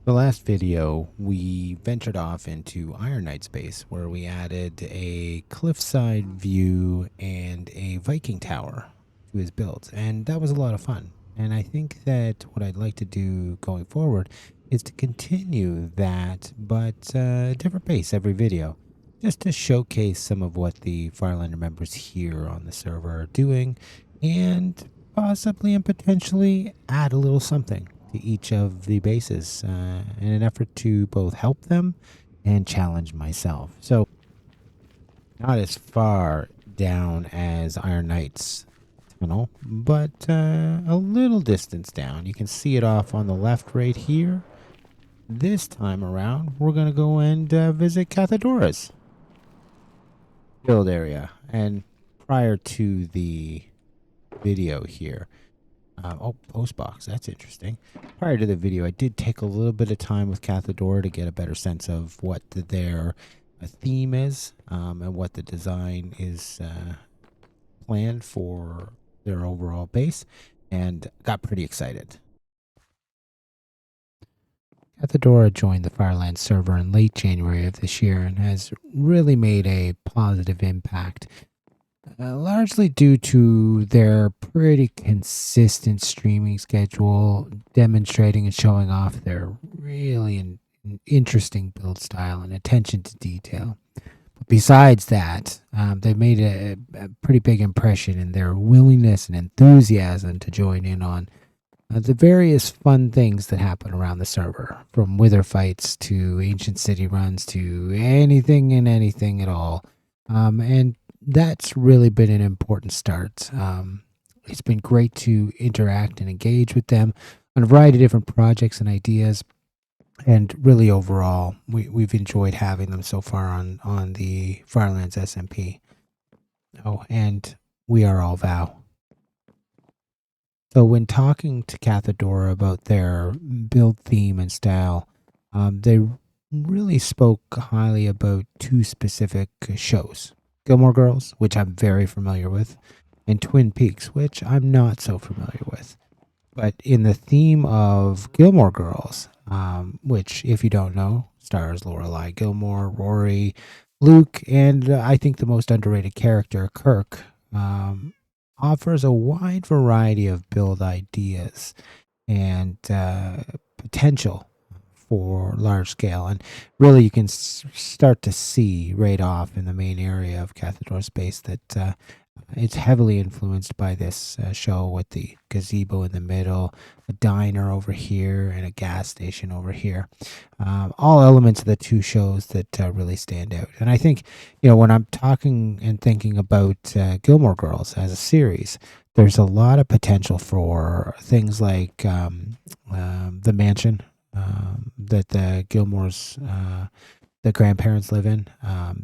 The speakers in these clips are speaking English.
The last video, we ventured off into Iron Knight space where we added a cliffside view and a Viking tower to his build, and that was a lot of fun. And I think that what I'd like to do going forward is to continue that, but a different pace every video, just to showcase some of what the Farlander members here on the server are doing, and possibly and potentially add a little something to each of the bases in an effort to both help them and challenge myself. So, not as far down as Iron Knight's tunnel, but a little distance down. You can see it off on the left right here. This time around, we're going to go and visit Kathadora's build area. And prior to the video here, postbox, that's interesting. Prior to the video, I did take a little bit of time with Kathadora to get a better sense of what their theme is and what the design is planned for their overall base, and got pretty excited. Kathadora joined the Farlands server in late January of this year and has really made a positive impact. Largely due to their pretty consistent streaming schedule, demonstrating and showing off their really interesting build style and attention to detail. But besides that, they've made a pretty big impression in their willingness and enthusiasm to join in on the various fun things that happen around the server, from wither fights to ancient city runs to anything and anything at all. And that's really been an important start. It's been great to interact and engage with them on a variety of different projects and ideas. And really overall, we've enjoyed having them so far on the Farlands SMP. Oh, and we are all vow. So when talking to Kathadora about their build theme and style, they really spoke highly about two specific shows. Gilmore Girls, which I'm very familiar with, and Twin Peaks, which I'm not so familiar with. But in the theme of Gilmore Girls, which, if you don't know, stars Lorelai Gilmore, Rory, Luke, and I think the most underrated character, Kirk, offers a wide variety of build ideas and potential for large scale, and really you can start to see right off in the main area of Kathadora space that it's heavily influenced by this show, with the gazebo in the middle, a diner over here, and a gas station over here. All elements of the two shows that really stand out. And I think, when I'm talking and thinking about Gilmore Girls as a series, there's a lot of potential for things like the mansion that the Gilmores, the grandparents live in.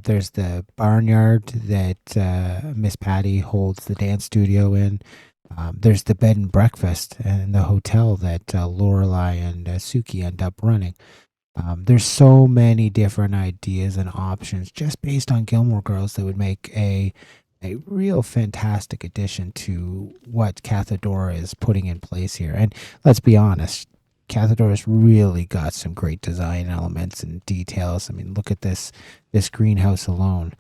There's the barnyard that Miss Patty holds the dance studio in. There's the bed and breakfast and the hotel that Lorelai and Suki end up running. There's so many different ideas and options just based on Gilmore Girls that would make a real fantastic addition to what Kathadora is putting in place here. And let's be honest, Kathadora's really got some great design elements and details. I mean, look at this greenhouse alone,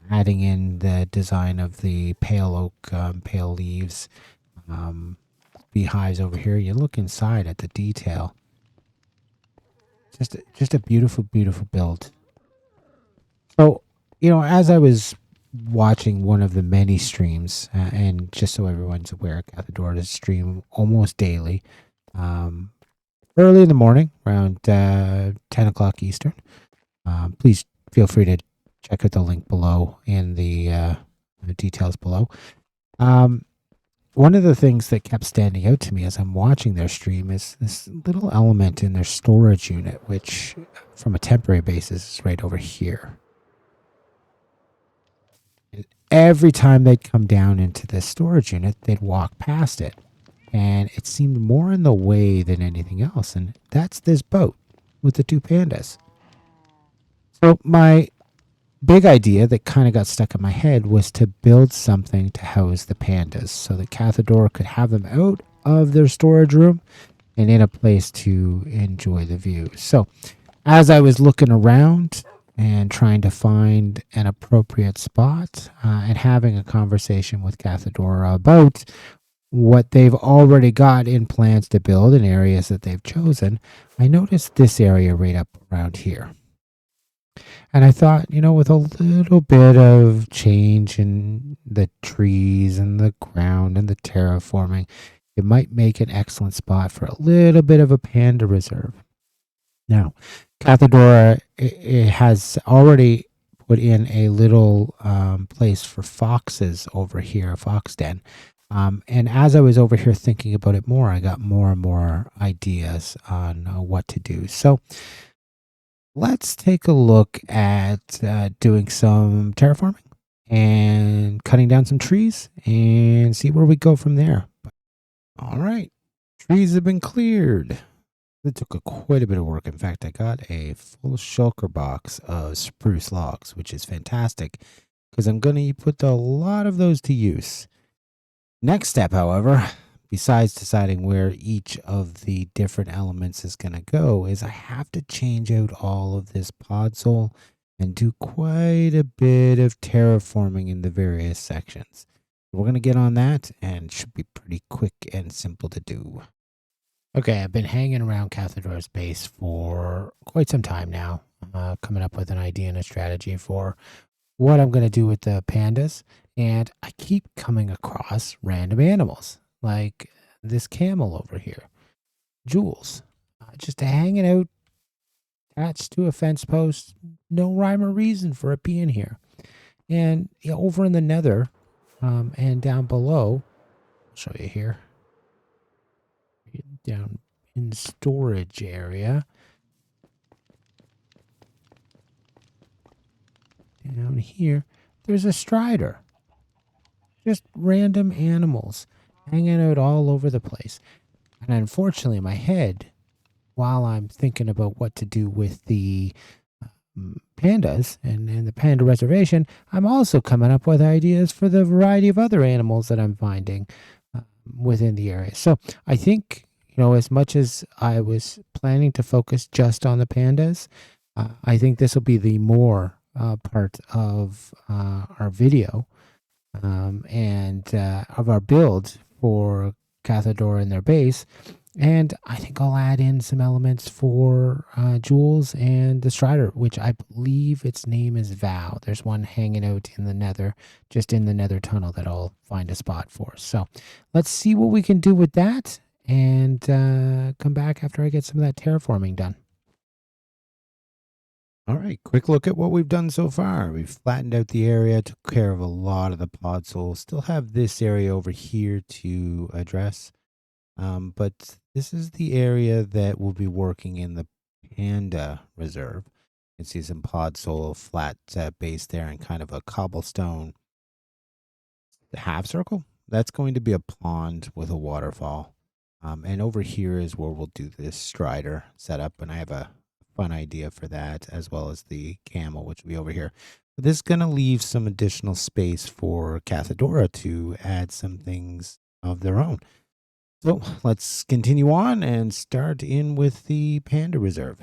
adding in the design of the pale oak, pale leaves, beehives over here. You look inside at the detail. Just a beautiful, beautiful build. So, as I was watching one of the many streams, and just so everyone's aware, Kathadora does stream almost daily. Early in the morning, around 10 o'clock Eastern. Please feel free to check out the link below and the details below. One of the things that kept standing out to me as I'm watching their stream is this little element in their storage unit, which from a temporary basis is right over here. Every time they'd come down into this storage unit, they'd walk past it. And it seemed more in the way than anything else. And that's this boat with the two pandas. So my big idea that kind of got stuck in my head was to build something to house the pandas so that Kathadora could have them out of their storage room and in a place to enjoy the view. So, as I was looking around and trying to find an appropriate spot and having a conversation with Kathadora about what they've already got in plans to build in areas that they've chosen, I noticed this area right up around here. And I thought, with a little bit of change in the trees and the ground and the terraforming, it might make an excellent spot for a little bit of a panda reserve. Now, Kathadora it has already put in a little place for foxes over here, a fox den. And as I was over here thinking about it more, I got more and more ideas on what to do. So let's take a look at doing some terraforming and cutting down some trees and see where we go from there. All right, trees have been cleared. It took quite a bit of work. In fact, I got a full shulker box of spruce logs, which is fantastic because I'm going to put a lot of those to use. Next step, however, besides deciding where each of the different elements is going to go, is I have to change out all of this podzol and do quite a bit of terraforming in the various sections. We're going to get on that, and it should be pretty quick and simple to do. Okay, I've been hanging around Cathadora's base for quite some time now, coming up with an idea and a strategy for what I'm going to do with the pandas, and I keep coming across random animals, like this camel over here, Jules, just hanging out attached to a fence post, no rhyme or reason for it being here. And over in the nether and down below, I'll show you here, down in the storage area. Down here, there's a strider. Just random animals hanging out all over the place. And unfortunately, my head, while I'm thinking about what to do with the pandas and the panda reservation, I'm also coming up with ideas for the variety of other animals that I'm finding within the area. So I think, as much as I was planning to focus just on the pandas, I think this will be the more part of our video and of our build for Kathadora and their base. And I think I'll add in some elements for Jules and the Strider, which I believe its name is Vow. There's one hanging out in the nether, just in the nether tunnel that I'll find a spot for. So let's see what we can do with that and come back after I get some of that terraforming done. All right, quick look at what we've done so far. We've flattened out the area, took care of a lot of the podzol. Still have this area over here to address. But this is the area that will be working in the Panda Reserve. You can see some podzol, flat base there, and kind of a cobblestone half circle. That's going to be a pond with a waterfall. And over here is where we'll do this strider setup, and I have a fun idea for that, as well as the camel, which will be over here. But this is going to leave some additional space for Kathadora to add some things of their own. So let's continue on and start in with the Panda Reserve.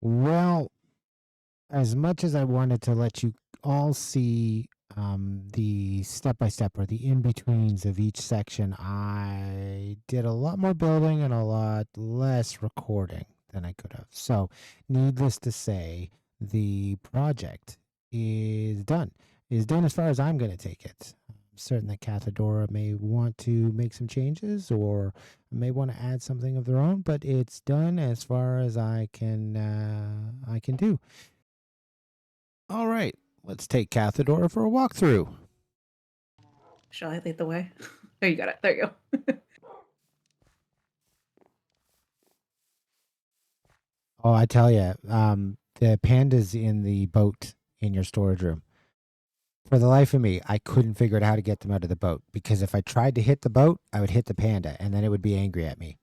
Well, as much as I wanted to let you all see the step-by-step or the in-betweens of each section, I did a lot more building and a lot less recording than I could have. So needless to say, the project is done. Is done as far as I'm going to take it. Certain that Kathadora may want to make some changes or may want to add something of their own, but it's done as far as I can do. All right, let's take Kathadora for a walkthrough. Shall I lead the way? Oh, you got it. There you go. Oh, I tell you, the pandas in the boat in your storage room. For the life of me, I couldn't figure out how to get them out of the boat because if I tried to hit the boat, I would hit the panda and then it would be angry at me.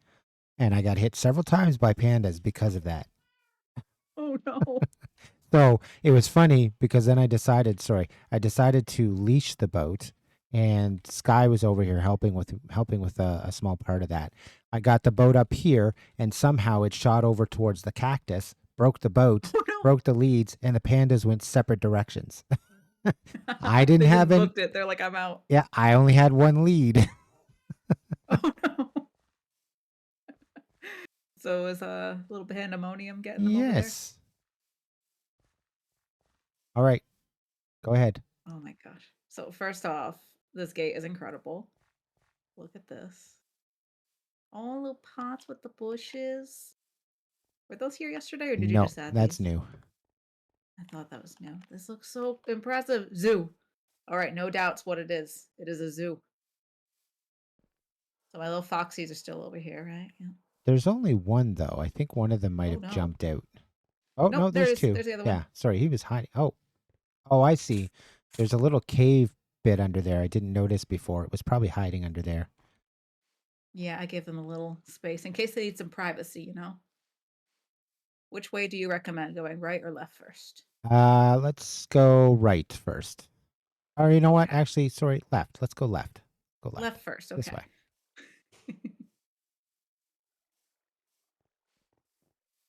And I got hit several times by pandas because of that. Oh no. So it was funny because then I decided to leash the boat and Sky was over here helping with a small part of that. I got the boat up here, and somehow it shot over towards the cactus, broke the boat, Oh no. broke the leads, and the pandas went separate directions. I didn't They just have any. booked it. They're like, I'm out. Yeah, I only had one lead. Oh no. So is a little pandemonium getting them over there? Yes. All right, go ahead. Oh my gosh. So first off, this gate is incredible. Look at this. All little pots with the bushes. Were those here yesterday or did you No, just add that's these? new. I thought that was new. This looks so impressive. Zoo. All right, no doubts what it is. It is a zoo. So my little foxies are still over here, right? Yeah. There's only one though. I think one of them might Oh have no. jumped out. Oh Nope, no, there it there's is. two. There's the other one. Yeah, sorry, he was hiding. Oh, I see. There's a little cave bit under there. I didn't notice before. It was probably hiding under there. Yeah, I gave them a little space in case they need some privacy, you know? Which way do you recommend going, right or left first? Let's go right first. Or you know what? Okay. Actually, sorry, left. Let's go left. Go left. Left first, This okay. way.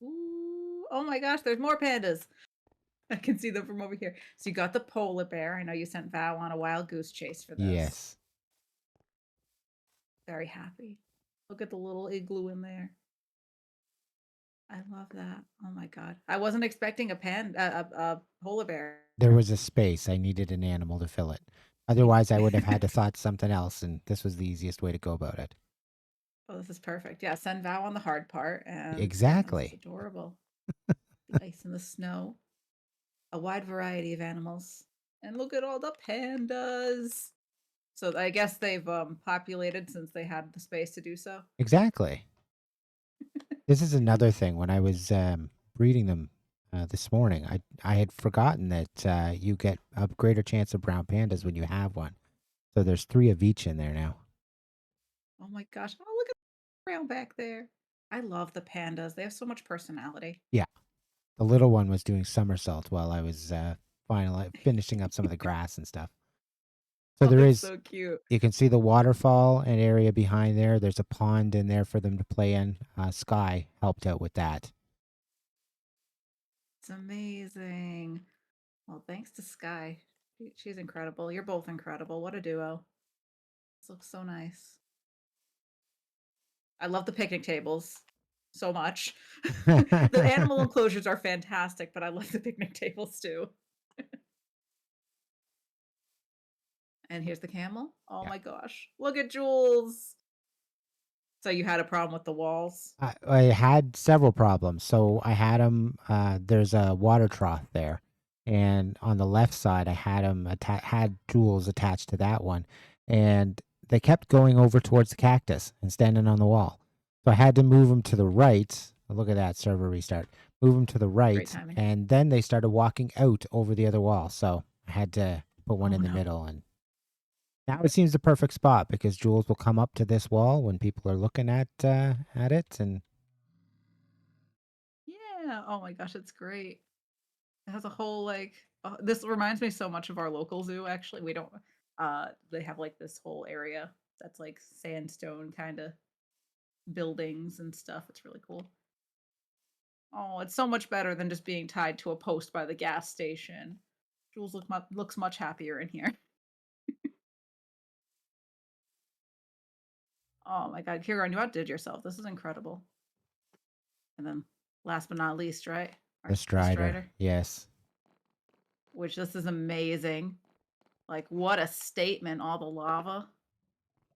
Ooh, oh my gosh, there's more pandas. I can see them from over here. So you got the polar bear. I know you sent Val on a wild goose chase for this. Yes. Very happy. Look at the little igloo in there. I love that. Oh my god. I wasn't expecting a polar bear. There was a space. I needed an animal to fill it. Otherwise, I would have had to thought something else, and this was the easiest way to go about it. Oh, this is perfect. Yeah, send Val on the hard part, and oh, this is Exactly. adorable. The ice and the snow. A wide variety of animals. And look at all the pandas. So I guess they've populated since they had the space to do so. Exactly. This is another thing. When I was breeding them this morning, I had forgotten that you get a greater chance of brown pandas when you have one. So there's 3 of each in there now. Oh my gosh. Oh, look at the brown back there. I love the pandas. They have so much personality. Yeah. The little one was doing somersault while I was finally finishing up some of the grass and stuff. So Oh, there they're is, so cute. you can see the waterfall and area behind there. There's a pond in there for them to play in. Sky helped out with that. It's amazing. Well, thanks to Sky. She's incredible. You're both incredible. What a duo. This looks so nice. I love the picnic tables so much. The animal enclosures are fantastic, but I love the picnic tables too. And here's the camel. Oh Yeah. my gosh. Look at Jules. So you had a problem with the walls? I had several problems. So I had them. There's a water trough there, and on the left side, I had them had jewels attached to that one, and they kept going over towards the cactus and standing on the wall. So I had to move them to the right. Look at that server restart. Move them to the Great right, timing. and then they started walking out over the other wall. So I had to put one Oh in the no. middle, and now it seems the perfect spot because jewels will come up to this wall when people are looking at it, and Yeah. Oh my gosh, it's great. It has a whole like this reminds me so much of our local zoo actually. We don't they have like this whole area that's like sandstone kind of buildings and stuff. It's really cool. Oh, it's so much better than just being tied to a post by the gas station. Jules looks much happier in here. Oh my god, Kira, you outdid yourself. This is incredible. And then last but not least, right? the The strider. Strider, Yes. which this is amazing. Like what a statement, all the lava.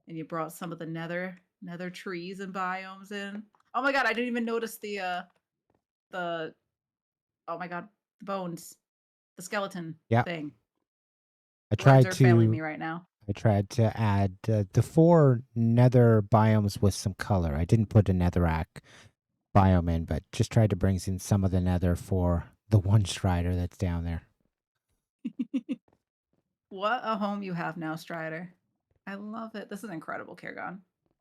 And you brought some of the nether trees and biomes in. Oh my god, I didn't even notice the oh my god, the bones, the skeleton Yeah. thing. I Words tried are failing to me right now. I tried to add the 4 nether biomes with some color. I didn't put a netherrack biome in, but just tried to bring in some of the nether for the one strider that's down there. What a home you have now, Strider. I love it. This is incredible, Kirgon.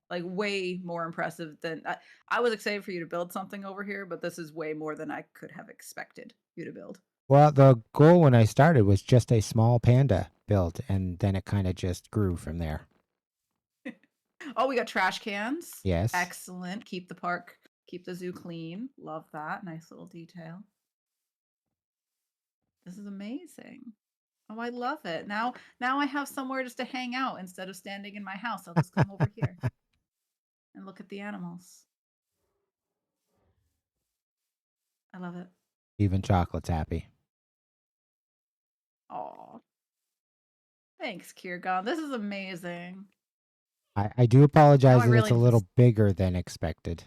Like way more impressive than I was excited for you to build something over here, but this is way more than I could have expected you to build. Well, the goal when I started was just a small panda build, and then it kind of just grew from there. Oh, we got trash cans. Yes. Excellent. Keep the zoo clean. Love that. Nice little detail. This is amazing. Oh, I love it. Now I have somewhere just to hang out instead of standing in my house. I'll just come over here and look at the animals. I love it. Even Chocolate's happy. Oh, thanks, Kirgon. This is amazing. I do Now apologize I that it's a really little bigger than expected.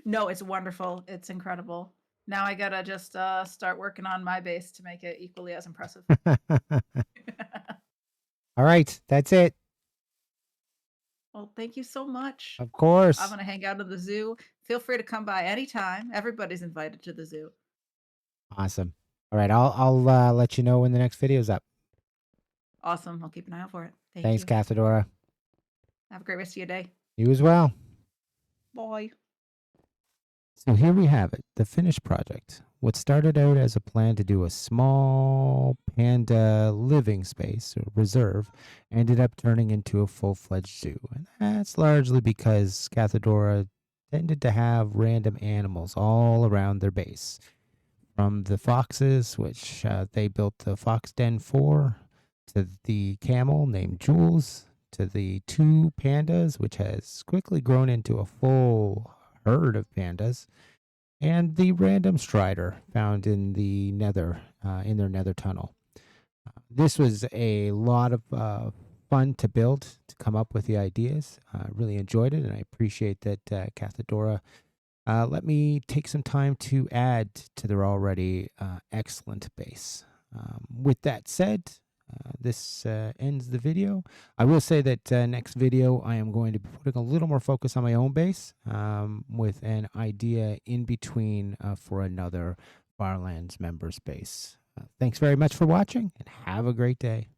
No, it's wonderful. It's incredible. Now I gotta just start working on my base to make it equally as impressive. All right, that's it. Well, thank you so much. Of I'm course. gonna hang out at the zoo. Feel free to come by anytime. Everybody's invited to the zoo. Awesome. All right, I'll let you know when the next video's up. Awesome. I'll keep an eye out for it. Thank Thanks, you. Kathadora. Have a great rest of your day. You as well. Bye. So here we have it, the finished project. What started out as a plan to do a small panda living space or reserve ended up turning into a full-fledged zoo. And that's largely because Kathadora tended to have random animals all around their base. From the foxes, which they built the fox den for, to the camel named Jules, to the two pandas, which has quickly grown into a full herd of pandas, and the random strider found in the nether, in their nether tunnel. This was a lot of fun to build, to come up with the ideas. I really enjoyed it, and I appreciate that Kathadora let me take some time to add to their already excellent base. With that said, this ends the video. I will say that next video I am going to be putting a little more focus on my own base with an idea in between for another Farlands member space. Thanks very much for watching and have a great day.